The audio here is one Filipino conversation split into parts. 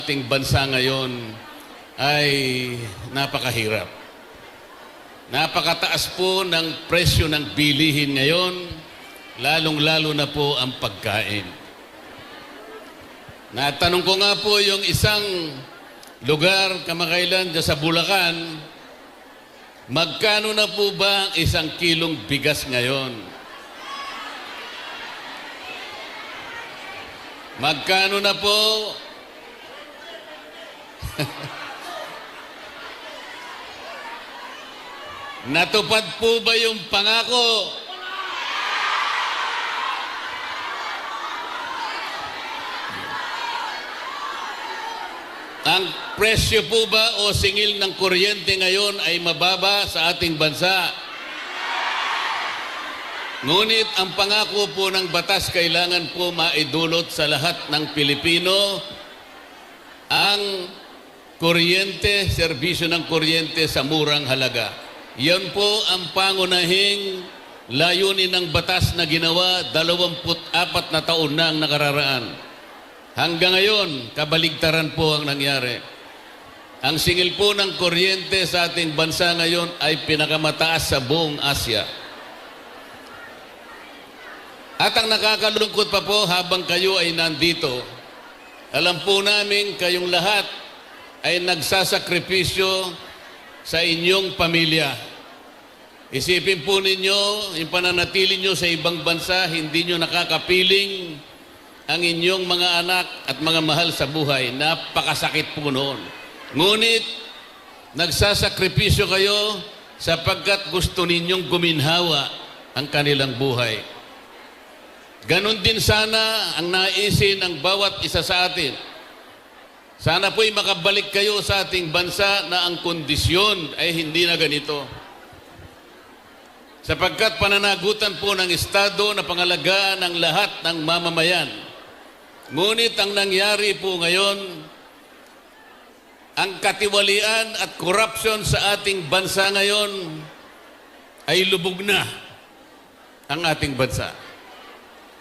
ating bansa ngayon ay napakahirap. Napakataas po ng presyo ng bilihin ngayon, lalong-lalo na po ang pagkain. Natanong ko nga po yung isang lugar kamakailan dyan sa Bulacan, magkano na po ba ang 1 kilong bigas ngayon? Magkano na po? Natupad po ba yung pangako? Ang presyo po ba o singil ng kuryente ngayon ay mababa sa ating bansa? Ngunit ang pangako po ng batas kailangan po maidulot sa lahat ng Pilipino ang kuryente, serbisyo ng kuryente sa murang halaga. Yan po ang pangunahing layunin ng batas na ginawa 24 na taon na ang nakararaan. Hanggang ngayon, kabaligtaran po ang nangyari. Ang singil po ng kuryente sa ating bansa ngayon ay pinakamataas sa buong Asya. At ang nakakalungkot pa po habang kayo ay nandito, alam po namin kayong lahat ay nagsasakripisyo sa inyong pamilya. Isipin po ninyo, yung pananatili nyo sa ibang bansa, hindi nyo nakakapiling ang inyong mga anak at mga mahal sa buhay. Napakasakit po noon. Ngunit, nagsasakripisyo kayo sapagkat gusto ninyong guminhawa ang kanilang buhay. Ganon din sana ang naisin ng bawat isa sa atin. Sana po'y makabalik kayo sa ating bansa na ang kondisyon ay hindi na ganito. Sapagkat pananagutan po ng Estado na pangalagaan ng lahat ng mamamayan. Ngunit ang nangyari po ngayon, ang katiwalian at korupsyon sa ating bansa ngayon ay lubog na ang ating bansa.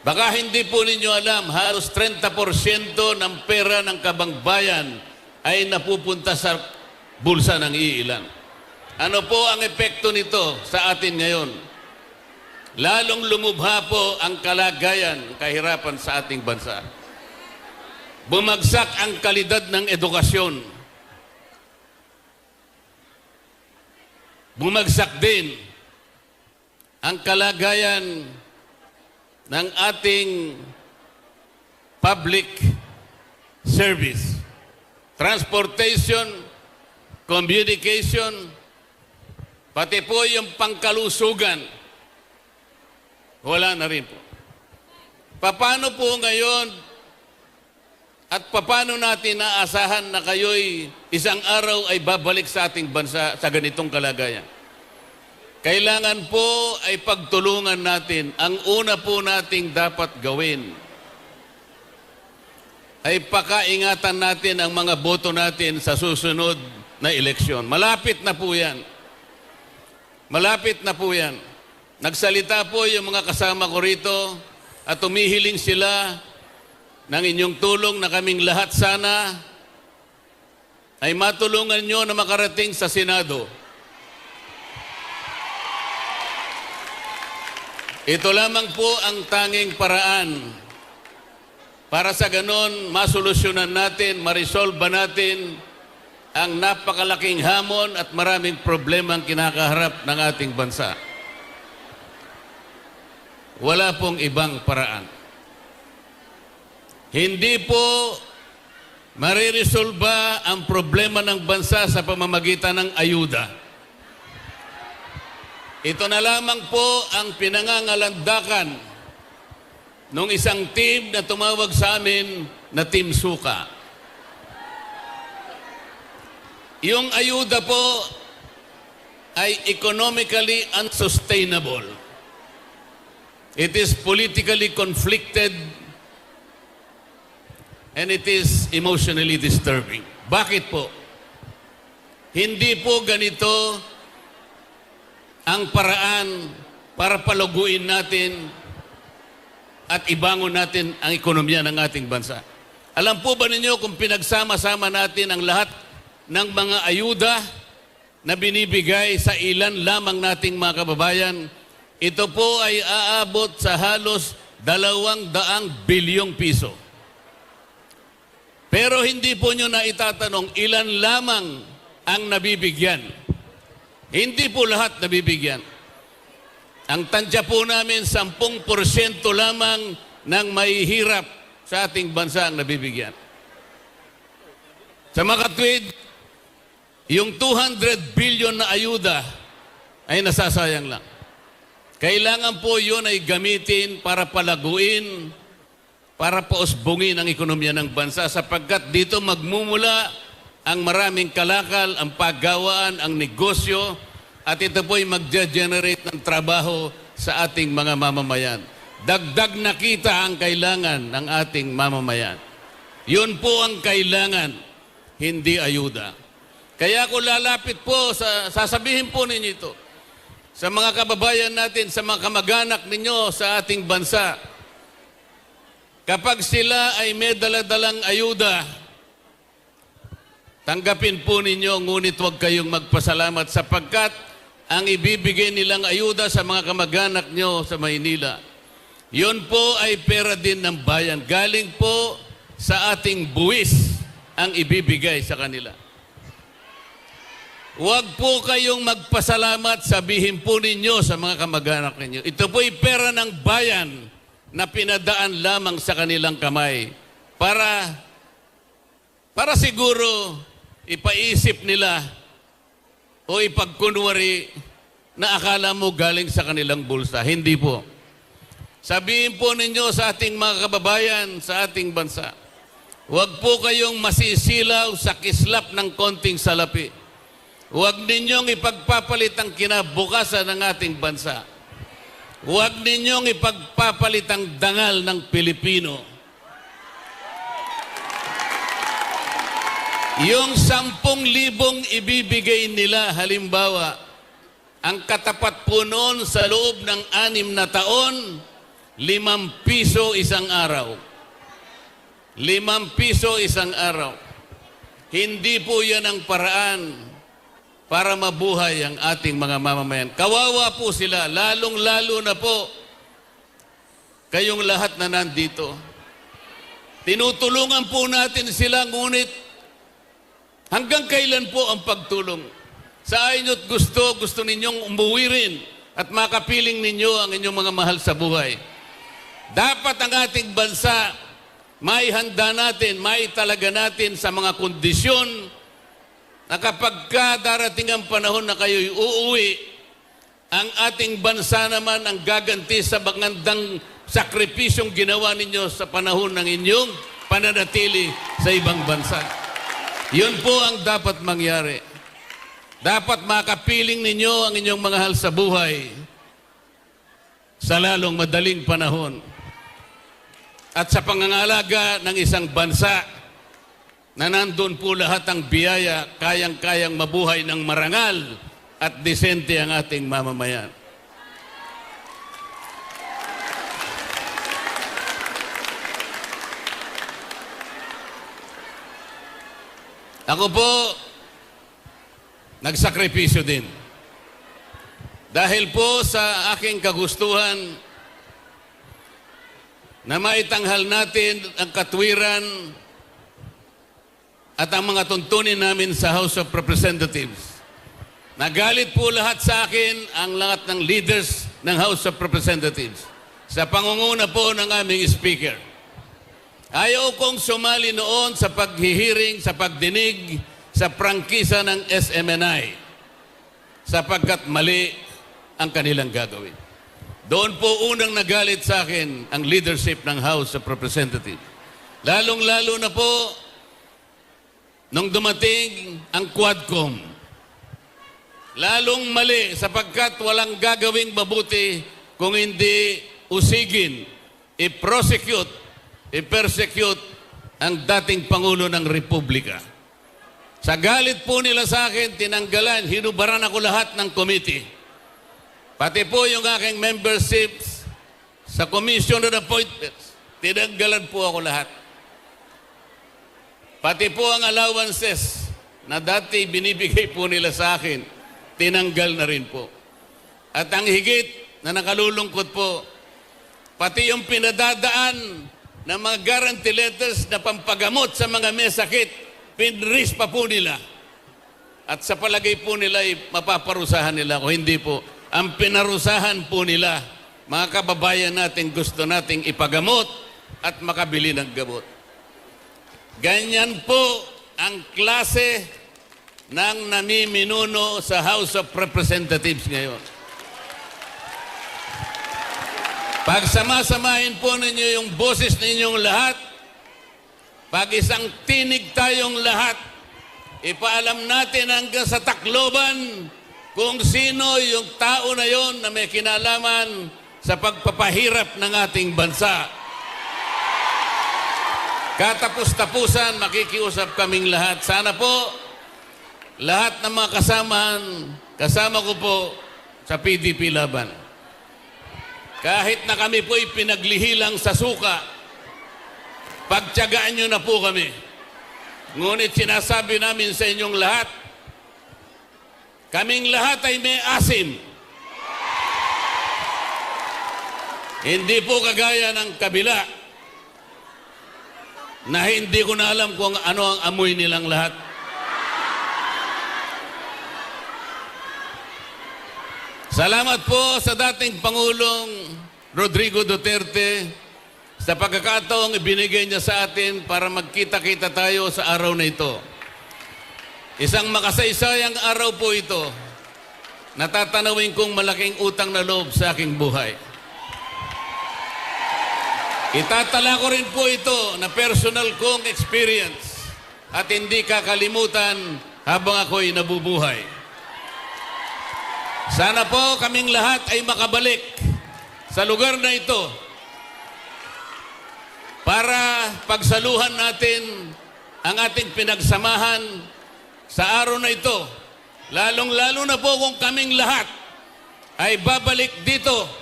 Baka hindi po ninyo alam, halos 30% ng pera ng kabangbayan ay napupunta sa bulsa ng iilan. Ano po ang epekto nito sa atin ngayon? Lalong lumubha po ang kalagayan, kahirapan sa ating bansa. Bumagsak ang kalidad ng edukasyon. Bumagsak din ang kalagayan ng ating public service, transportation, communication, pati po yung pangkalusugan, wala na rin po. Paano po ngayon at paano natin naasahan na kayo'y isang araw ay babalik sa ating bansa sa ganitong kalagayan? Kailangan po ay pagtulungan natin. Ang una po nating dapat gawin ay pakaingatan natin ang mga boto natin sa susunod na eleksyon. Malapit na po yan. Malapit na po yan. Nagsalita po yung mga kasama ko rito at tumihiling sila ng inyong tulong na kaming lahat sana ay matulungan nyo na makarating sa Senado. Ito lamang po ang tanging paraan para sa ganon masolusyonan natin, marisolba natin ang napakalaking hamon at maraming problema ang kinakaharap ng ating bansa. Wala pong ibang paraan. Hindi po mariresolba ang problema ng bansa sa pamamagitan ng ayuda. Ito na lamang po ang pinangangalandakan nung isang team na tumawag sa amin na Team Suka. Yung ayuda po ay economically unsustainable. It is politically conflicted and it is emotionally disturbing. Bakit po? Hindi po ganito ang paraan para paluguin natin at ibangon natin ang ekonomiya ng ating bansa. Alam po ba ninyo kung pinagsama-sama natin ang lahat ng mga ayuda na binibigay sa ilan lamang nating mga kababayan, ito po ay aabot sa halos 200 bilyong piso. Pero hindi po nyo na itatanong ilan lamang ang nabibigyan. Hindi po lahat nabibigyan. Ang tansya po namin, 10% lamang ng mahihirap sa ating bansa ang nabibigyan. Sa makatwid, yung 200 billion na ayuda ay nasasayang lang. Kailangan po yun ay gamitin para palaguin, para pausbungin ang ekonomiya ng bansa sapagkat dito magmumula ang maraming kalakal, ang paggawaan, ang negosyo, at ito po ay mag-generate ng trabaho sa ating mga mamamayan. Dagdag na kita ang kailangan ng ating mamamayan. Yun po ang kailangan, hindi ayuda. Kaya ako lalapit po, sasabihin po ninyo ito, sa mga kababayan natin, sa mga kamag-anak ninyo sa ating bansa, kapag sila ay may daladalang ayuda, tanggapin po ninyo, ngunit huwag kayong magpasalamat sapagkat ang ibibigay nilang ayuda sa mga kamag-anak nyo sa Maynila, yun po ay pera din ng bayan. Galing po sa ating buwis ang ibibigay sa kanila. Huwag po kayong magpasalamat, sabihin po ninyo sa mga kamag-anak ninyo, ito po ay pera ng bayan na pinadaan lamang sa kanilang kamay para siguro ipaisip nila o ipagkunwari na akala mo galing sa kanilang bulsa. Hindi po. Sabihin po ninyo sa ating mga kababayan sa ating bansa, huwag po kayong masisilaw sa kislap ng konting salapi. Huwag ninyong ipagpapalit ang kinabukasan ng ating bansa. Huwag ninyong ipagpapalit ang dangal ng Pilipino. Yung 10,000 ibibigay nila, halimbawa, ang katapat po noon sa loob ng 6 na taon, 5 piso isang araw. 5 piso isang araw. Hindi po yan ang paraan para mabuhay ang ating mga mamamayan. Kawawa po sila, lalong-lalo na po kayong lahat na nandito. Tinutulungan po natin sila, ngunit hanggang kailan po ang pagtulong? Sa inyo't gusto ninyong umuwi rin at makapiling ninyo ang inyong mga mahal sa buhay. Dapat ang ating bansa, maihanda natin, maitalaga natin sa mga kondisyon na kapag darating ang panahon na kayo'y uuwi, ang ating bansa naman ang gaganti sa magandang sakripisyong ginawa ninyo sa panahon ng inyong pananatili sa ibang bansa. Yun po ang dapat mangyari. Dapat makapiling ninyo ang inyong mga mahal sa buhay sa lalong madaling panahon. At sa pangangalaga ng isang bansa na nandun po lahat ang biyaya, kayang-kayang mabuhay ng marangal at disente ang ating mamamayan. Ako po, nagsakripisyo din. Dahil po sa aking kagustuhan na maitanghal natin ang katwiran at ang mga tuntunin namin sa House of Representatives. Nagalit po lahat sa akin, ang lahat ng leaders ng House of Representatives sa pangunguna po ng aming speaker. Ayaw kong sumali noon sa paghihiring, sa pagdinig, sa prangkisa ng SMNI sapagkat mali ang kanilang gagawin. Doon po unang nagalit sa akin ang leadership ng House of Representatives. Lalong-lalo na po nung dumating ang Quadcom. Lalong mali sapagkat walang gagawing mabuti kung hindi usigin, i-prosecute, i-persecute ang dating Pangulo ng Republika. Sa galit po nila sa akin, tinanggalan, hinubaran ako lahat ng committee. Pati po yung aking memberships sa Commission on Appointments, tinanggalan po ako lahat. Pati po ang allowances na dati binibigay po nila sa akin, tinanggal na rin po. At ang higit na nakalulungkot po, pati yung pinadadaan ng mga guarantee letters na pampagamot sa mga may sakit, pinris pa po nila. At sa palagay po nila, mapaparusahan nila ako. Hindi po. Ang pinarusahan po nila, mga kababayan natin gusto nating ipagamot at makabili ng gamot. Ganyan po ang klase ng namiminuno sa House of Representatives ngayon. Pag sama-samahin po ninyo yung boses ninyong lahat, pag isang tinig tayong lahat, ipaalam natin hanggang sa Tacloban kung sino yung tao na yon na may kinalaman sa pagpapahirap ng ating bansa. Katapos-tapusan, makikiusap kaming lahat. Sana po, lahat ng mga kasama ko po sa PDP Laban. Kahit na kami po'y pinaglihilang sa suka, pagtiyagaan nyo na po kami. Ngunit sinasabi namin sa inyong lahat, kaming lahat ay may asim. Hindi po kagaya ng kabila, na hindi ko na alam kung ano ang amoy nilang lahat. Salamat po sa dating Pangulong Rodrigo Duterte sa pagkakataong ibinigay niya sa atin para magkita-kita tayo sa araw na ito. Isang makasaysayang araw po ito. Natatanawin kong malaking utang na loob sa aking buhay. Itatala ko rin po ito na personal kong experience at hindi kakalimutan habang ako'y nabubuhay. Sana po kaming lahat ay makabalik sa lugar na ito para pagsaluhan natin ang ating pinagsamahan sa araw na ito. Lalong-lalo na po kung kaming lahat ay babalik dito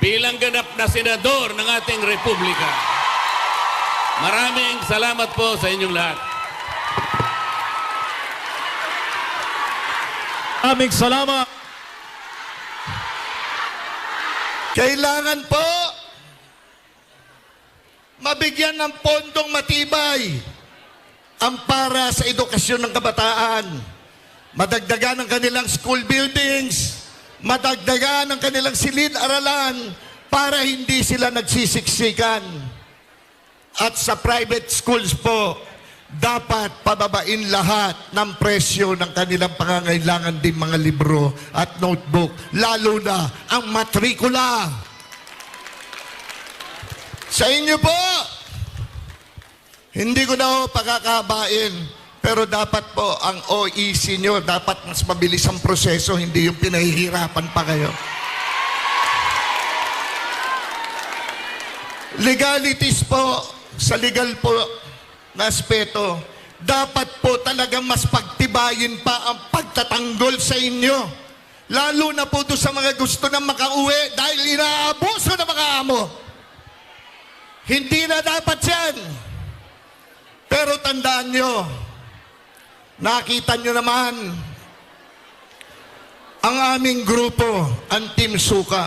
bilang ganap na senador ng ating Republika. Maraming salamat po sa inyong lahat. Aming salamat. Kailangan po mabigyan ng pondong matibay ang para sa edukasyon ng kabataan. Madagdagan ang kanilang school buildings, madagdagan ang kanilang silid-aralan para hindi sila nagsisiksikan. At sa private schools po, dapat pababain lahat ng presyo ng kanilang pangangailangan din mga libro at notebook, lalo na ang matrikula. Sa inyo po, hindi ko na ho pakakabain, pero dapat po ang OEC nyo, dapat mas mabilis ang proseso, hindi yung pinahihirapan pa kayo. Legalities po, sa legal po na aspeto, dapat po talagang mas pagtibayin pa ang pagtatanggol sa inyo. Lalo na po doon sa mga gusto na makauwi dahil inaabuso ng mga amo. Hindi na dapat yan. Pero tandaan nyo, nakita nyo naman ang aming grupo, ang Team Suka.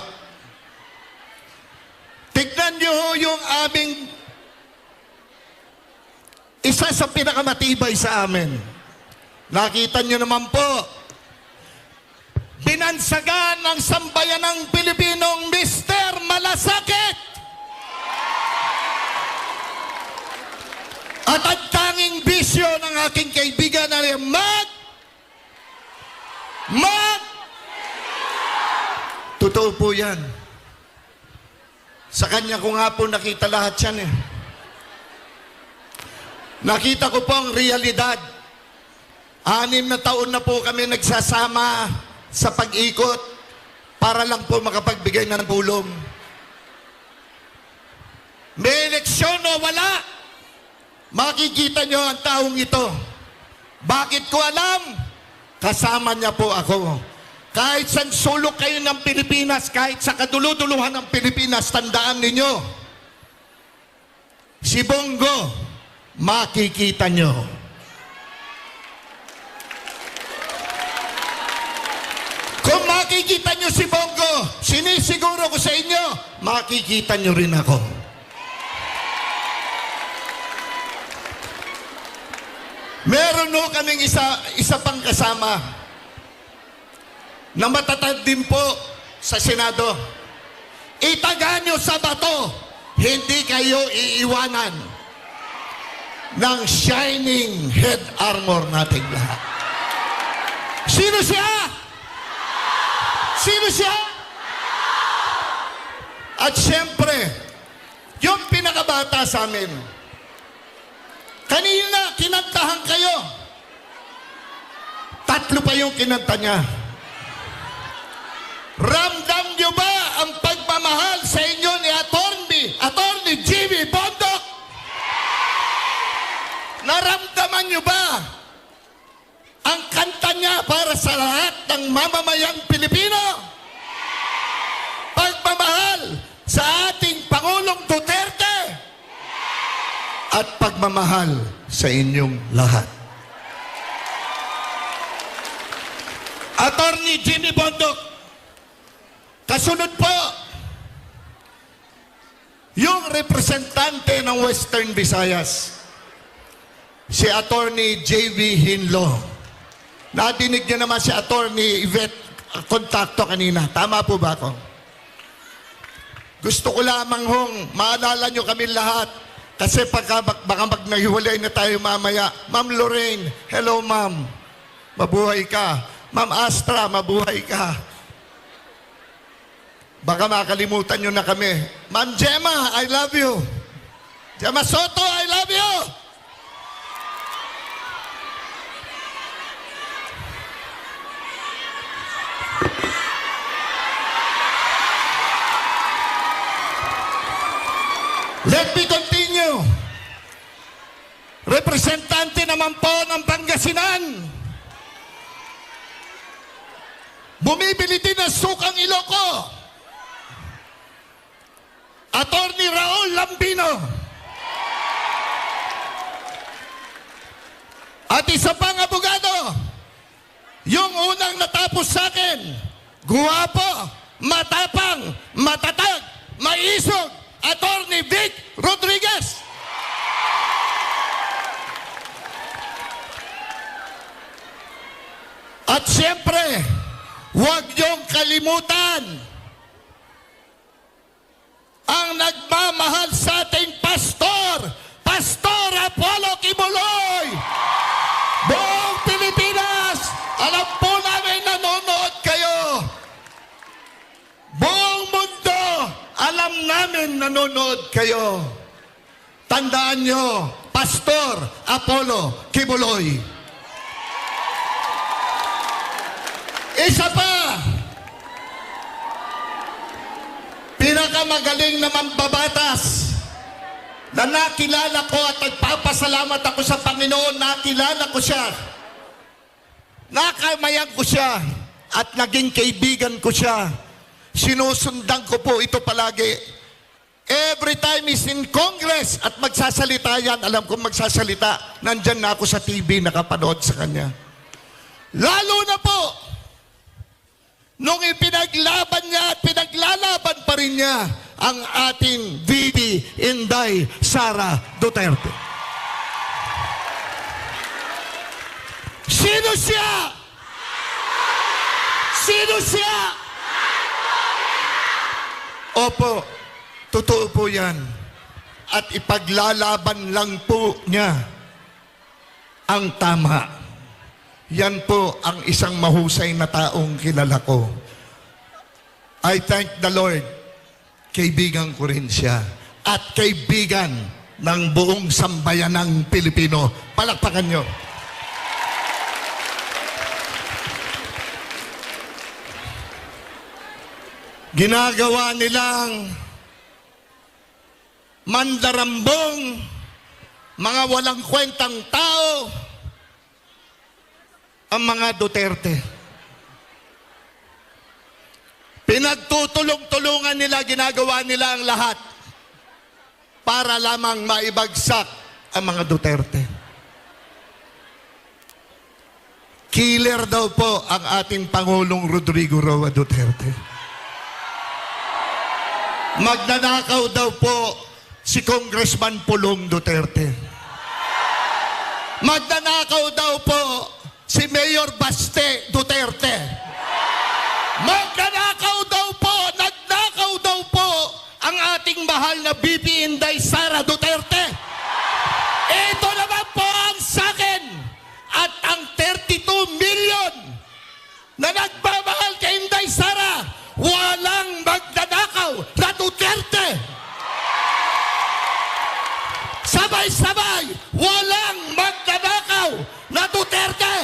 Tignan nyo yung aming isa sa pinakamatibay sa amin. Nakita nyo naman po, binansagan ng sambayan ng Pilipinong Mr. Malasakit. At ang tanging bisyo ng aking kaibigan na totoo po yan. Sa kanya ko nga po nakita lahat yan eh. Nakita ko po ang realidad. 6 na taon na po kami nagsasama sa pag-ikot para lang po makapagbigay ng tulong. May eleksyon o wala, makikita nyo ang taong ito. Bakit ko alam? Kasama niya po ako. Kahit sa sulok kayo ng Pilipinas, kahit sa kaduluduluhan ng Pilipinas, tandaan ninyo, si Bongo, makikita nyo. Kung makikita nyo si Bongo, sinisiguro ko sa inyo, makikita nyo rin ako. Meron no kaming isa pang kasama na matatag din po sa Senado. Itaga nyo sa bato, hindi kayo iiwanan ng shining head armor nating lahat. Sino siya? Sino siya? At siyempre, yung pinakabata sa amin, kanina kinantahan kayo. 3 pa yung kinanta niya. Ramdam niyo ba ang pagmamahal sa inyo ni Attorney Jimmy Bondoc? Naramdaman niyo ba ang kanta niya para sa lahat ng mamamayang Pilipino? Pagmamahal sa ating Pangulong Duterte at pagmamahal sa inyong lahat. Attorney Jimmy Bondoc, kasunod po, yung representante ng Western Visayas, si Attorney J.V. Hinlo. Nadinig niyo naman si Attorney Yvette kontakto kanina. Tama po ba ako? Gusto ko lamang maalala niyo kami lahat. Kasi baka magnahiwalay na tayo mamaya. Ma'am Lorraine, hello ma'am. Mabuhay ka. Ma'am Astra, mabuhay ka. Baka makalimutan nyo na kami. Ma'am Gemma, I love you. Gemma Soto, I love you. Let me continue. Representante naman po ng Pangasinan. Bumibili din ng sukang Iloko. Attorney Raul Lambino. At isa pang abogado, yung unang natapos sa akin, guwapo, matapang, matatag, maisog, Attorney Vic Rodriguez. At siyempre, huwag niyong kalimutan ang nagmamahal sa ating pastor, Pastor Apollo Kibuloy. Buong Pilipinas, alam po namin nanonood kayo. Buong mundo, alam namin nanonood kayo. Tandaan nyo, Pastor Apollo Kibuloy. Isa pa, pinakamagaling na mambabatas na nakilala ko at nagpapasalamat ako sa Panginoon, nakilala ko siya. Nakamayan ko siya at naging kaibigan ko siya. Sinusundan ko po ito palagi. Every time he's in Congress at magsasalita yan, alam kong magsasalita, nandyan na ako sa TV nakapanood sa kanya. Lalo na po, nung ipinaglaban niya at pinaglalaban pa rin niya ang ating VP Inday Sara Duterte. Sino siya? Sino siya? Opo, totoo po yan. At ipaglalaban lang po niya ang tama. Yan po ang isang mahusay na taong kilala ko. I thank the Lord. Kaibigan ko rin siya. At kaibigan ng buong sambayanang Pilipino. Palakpakan nyo. Ginagawa nilang mandarambong, mga walang kwentang tao, ang mga Duterte. Pinagtutulong-tulungan nila, ginagawa nila ang lahat para lamang maibagsak ang mga Duterte. Killer daw po ang ating Pangulong Rodrigo Roa Duterte. Magnanakaw daw po si Congressman Pulong Duterte. Magnanakaw daw po si Mayor Baste Duterte. Magnanakaw daw po, nagnakaw daw po ang ating mahal na BP Inday Sara Duterte. Ito naman po ang sakin at ang 32 million na nagmamahal kay Inday Sara, walang magnanakaw na Duterte. Sabay-sabay, walang magnanakaw na Duterte.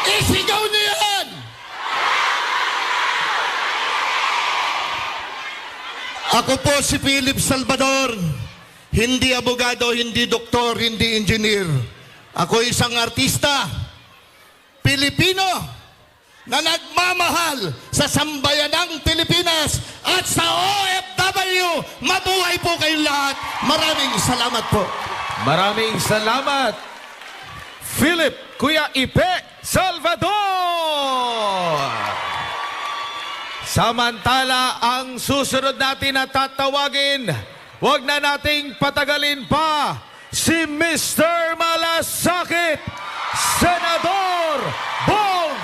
Isigaw niyo yan! Ako po si Philip Salvador. Hindi abogado, hindi doktor, hindi engineer. Ako isang artista, Pilipino, na nagmamahal sa sambayanang Pilipinas at sa OFW. Mabuhay po kayong lahat. Maraming salamat po. Maraming salamat, Philip Kuya Ipe Salvador! Samantala, ang susunod natin na tatawagin, huwag na nating patagalin pa, si Mr. Malasakit, Senador Bong